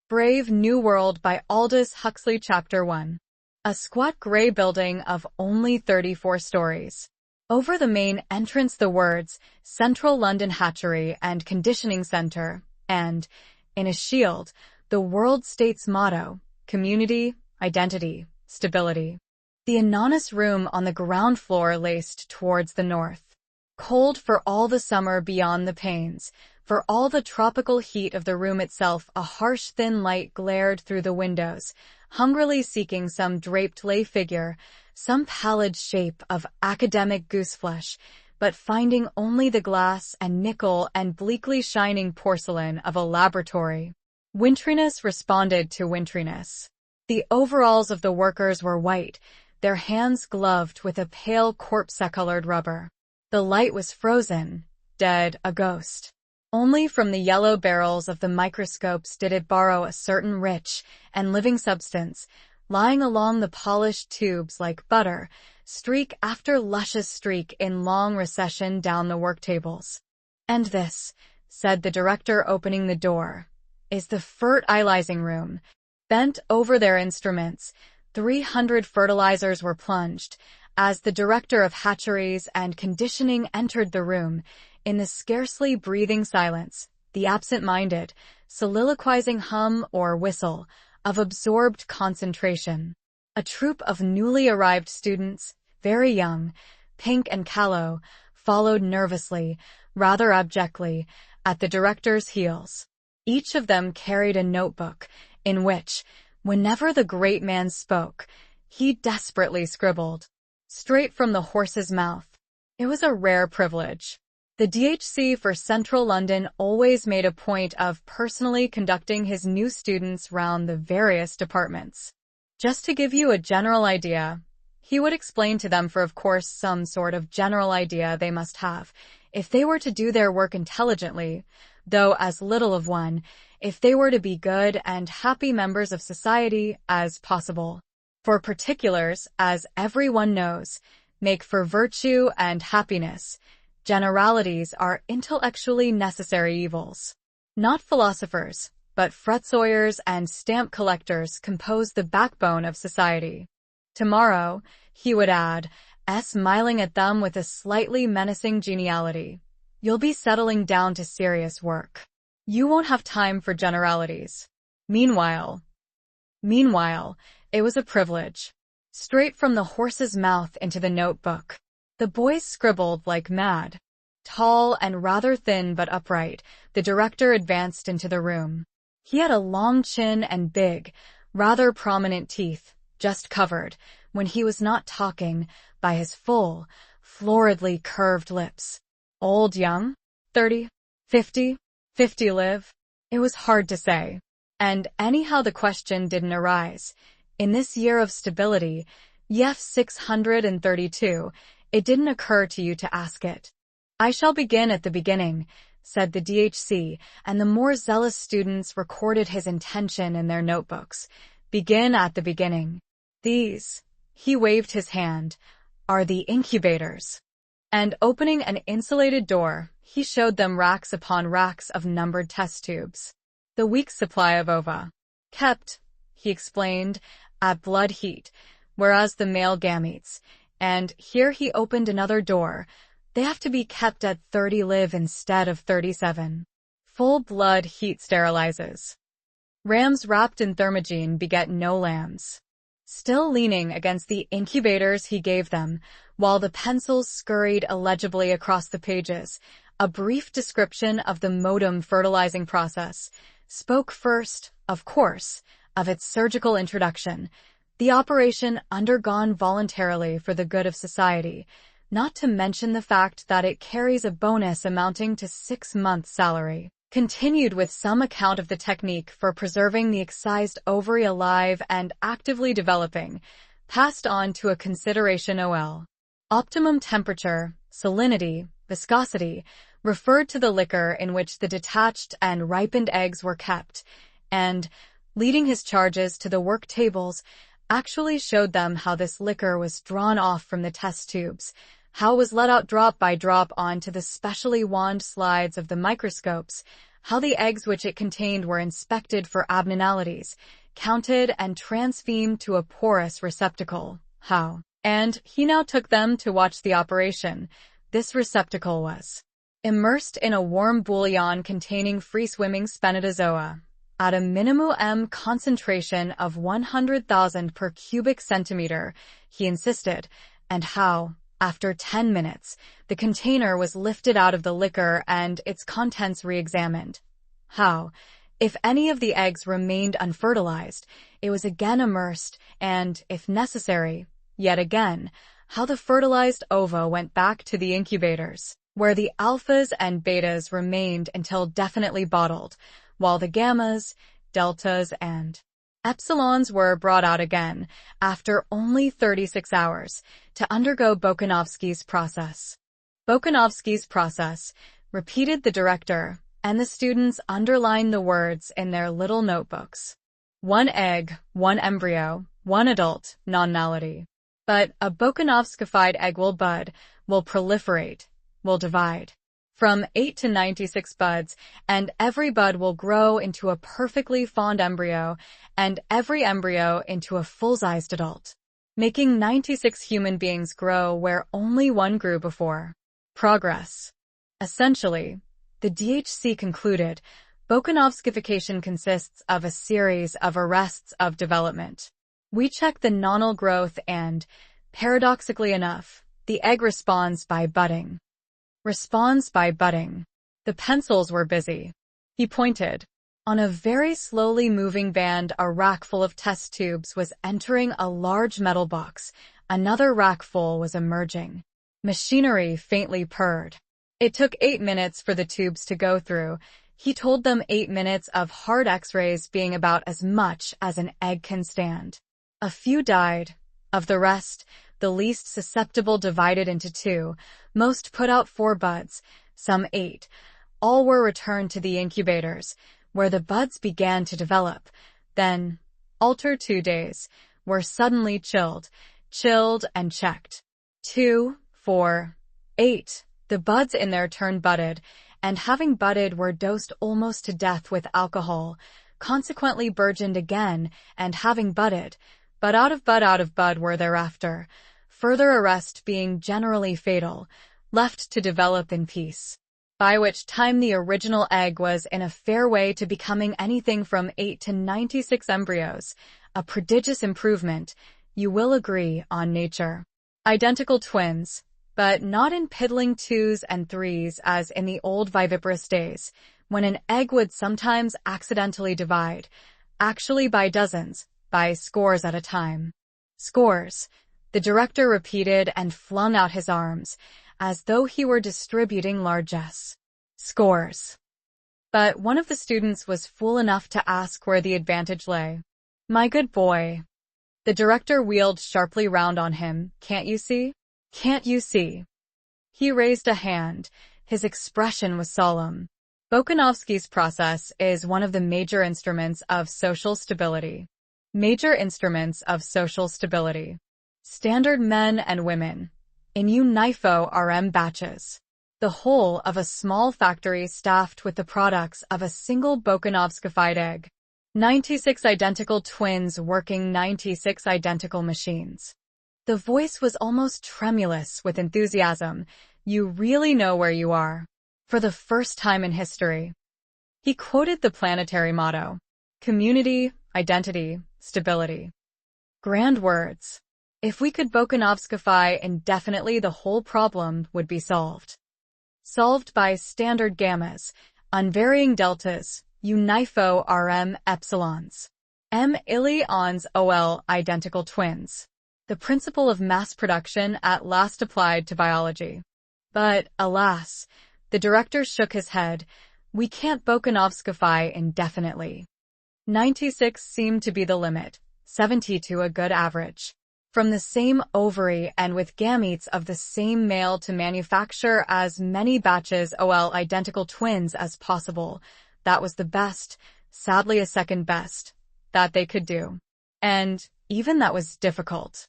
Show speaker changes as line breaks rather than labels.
Brave New World by Aldous Huxley Chapter 1. A squat gray building of only 34 stories. Over the main entrance the words, Central London Hatchery and Conditioning Centre, and, in a shield, the World State's motto, Community, Identity, Stability. The anonymous room on the ground floor laced towards the north. Cold for all the summer beyond the panes, for all the tropical heat of the room itself, a harsh thin light glared through the windows, hungrily seeking some draped lay figure, some pallid shape of academic gooseflesh, but finding only the glass and nickel and bleakly shining porcelain of a laboratory. Wintriness responded to wintriness. The overalls of the workers were white, their hands gloved with a pale corpse-colored rubber. The light was frozen, dead, a ghost. Only from the yellow barrels of the microscopes did it borrow a certain rich and living substance, lying along the polished tubes like butter, streak after luscious streak in long recession down the work tables. "And this," said the director opening the door, "is the fertilizing room." Bent over their instruments, 300 fertilizers were plunged, as the director of hatcheries and conditioning entered the room. In the scarcely breathing silence, the absent-minded, soliloquizing hum or whistle of absorbed concentration. A troop of newly arrived students, very young, pink and callow, followed nervously, rather abjectly, at the director's heels. Each of them carried a notebook, in which, whenever the great man spoke, he desperately scribbled. Straight from the horse's mouth. It was a rare privilege. The DHC for Central London always made a point of personally conducting his new students round the various departments. Just to give you a general idea, he would explain to them, for of course some sort of general idea they must have, if they were to do their work intelligently, though as little of one, if they were to be good and happy members of society as possible. For particulars, as everyone knows, make for virtue and happiness. Generalities are intellectually necessary evils. Not philosophers, but fretsawyers and stamp collectors compose the backbone of society. Tomorrow, he would add, smiling at them with a slightly menacing geniality, you'll be settling down to serious work. You won't have time for generalities. Meanwhile, it was a privilege. Straight from the horse's mouth into the notebook. The boys scribbled like mad. Tall and rather thin but upright, the director advanced into the room. He had a long chin and big, rather prominent teeth, just covered, when he was not talking, by his full, floridly curved lips. Old, young? 30? 50? 50 live? It was hard to say. And anyhow the question didn't arise. In this year of stability, YF 632, it didn't occur to you to ask it. "I shall begin at the beginning," said the DHC, and the more zealous students recorded his intention in their notebooks. "Begin at the beginning. These," he waved his hand, "are the incubators." And opening an insulated door, he showed them racks upon racks of numbered test tubes. The week's supply of ova. Kept, he explained, at blood heat, whereas the male gametes, and here he opened another door, they have to be kept at 30 live instead of 37. Full blood heat sterilizes. Rams wrapped in thermogene beget no lambs. Still leaning against the incubators he gave them, while the pencils scurried illegibly across the pages, a brief description of the modem fertilizing process, spoke first, of course, of its surgical introduction, the operation undergone voluntarily for the good of society, not to mention the fact that it carries a bonus amounting to 6 months' salary. Continued with some account of the technique for preserving the excised ovary alive and actively developing, passed on to a consideration OL. Optimum temperature, salinity, viscosity, referred to the liquor in which the detached and ripened eggs were kept, and, leading his charges to the work tables, actually showed them how this liquor was drawn off from the test tubes, how it was let out drop by drop onto the specially wand slides of the microscopes, how the eggs which it contained were inspected for abnormalities, counted and transferred to a porous receptacle. How? And he now took them to watch the operation. This receptacle was immersed in a warm bouillon containing free-swimming spermatozoa at a minimum concentration of 100,000 per cubic centimeter, he insisted, and how, after 10 minutes, the container was lifted out of the liquor and its contents re-examined. How, if any of the eggs remained unfertilized, it was again immersed and, if necessary, yet again, how the fertilized ova went back to the incubators, where the alphas and betas remained until definitely bottled, while the gammas, deltas, and epsilons were brought out again, after only 36 hours, to undergo Bokanovsky's process. Bokanovsky's process, repeated the director, and the students underlined the words in their little notebooks. 1 egg, 1 embryo, 1 adult, non-nullity. But a Bokanovskified egg will bud, will proliferate, will divide from 8 to 96 buds, and every bud will grow into a perfectly formed embryo, and every embryo into a full-sized adult, making 96 human beings grow where only one grew before. Progress. Essentially, the DHC concluded, Bokanovskification consists of a series of arrests of development. We check the nonal growth and, paradoxically enough, the egg responds by budding. Responds by budding. The pencils were busy. He pointed. On a very slowly moving band, a rack full of test tubes was entering a large metal box. Another rack full was emerging. Machinery faintly purred. It took 8 minutes for the tubes to go through. He told them 8 minutes of hard X-rays being about as much as an egg can stand. A few died. Of the rest, the least susceptible divided into 2. Most put out 4 buds, some 8. All were returned to the incubators, where the buds began to develop. Then, after 2 days, were suddenly chilled and checked. 2, 4, 8. The buds in their turn budded, and having budded were dosed almost to death with alcohol, consequently burgeoned again, and having budded, but out of bud were thereafter, further arrest being generally fatal, left to develop in peace. By which time the original egg was in a fair way to becoming anything from 8 to 96 embryos, a prodigious improvement, you will agree, on nature. Identical twins, but not in piddling 2s and 3s as in the old viviparous days, when an egg would sometimes accidentally divide, actually by dozens, by scores at a time. Scores, the director repeated and flung out his arms, as though he were distributing largesse. Scores. But one of the students was fool enough to ask where the advantage lay. My good boy. The director wheeled sharply round on him. Can't you see? Can't you see? He raised a hand. His expression was solemn. Bokanovsky's process is one of the major instruments of social stability. Major instruments of social stability. Standard men and women. In UNIFO RM batches. The whole of a small factory staffed with the products of a single Bokanovskified egg. 96 identical twins working 96 identical machines. The voice was almost tremulous with enthusiasm. You really know where you are. For the first time in history. He quoted the planetary motto. Community, identity, stability. Grand words. If we could Bokanovskify indefinitely, the whole problem would be solved. Solved by standard gammas, unvarying deltas, UNIFO RM epsilons. Illions OL identical twins. The principle of mass production at last applied to biology. But, alas, the director shook his head. We can't Bokanovskify indefinitely. 96 seemed to be the limit, 72 a good average. From the same ovary and with gametes of the same male to manufacture as many batches OL identical twins as possible. That was the best, sadly a second best, that they could do. And even that was difficult.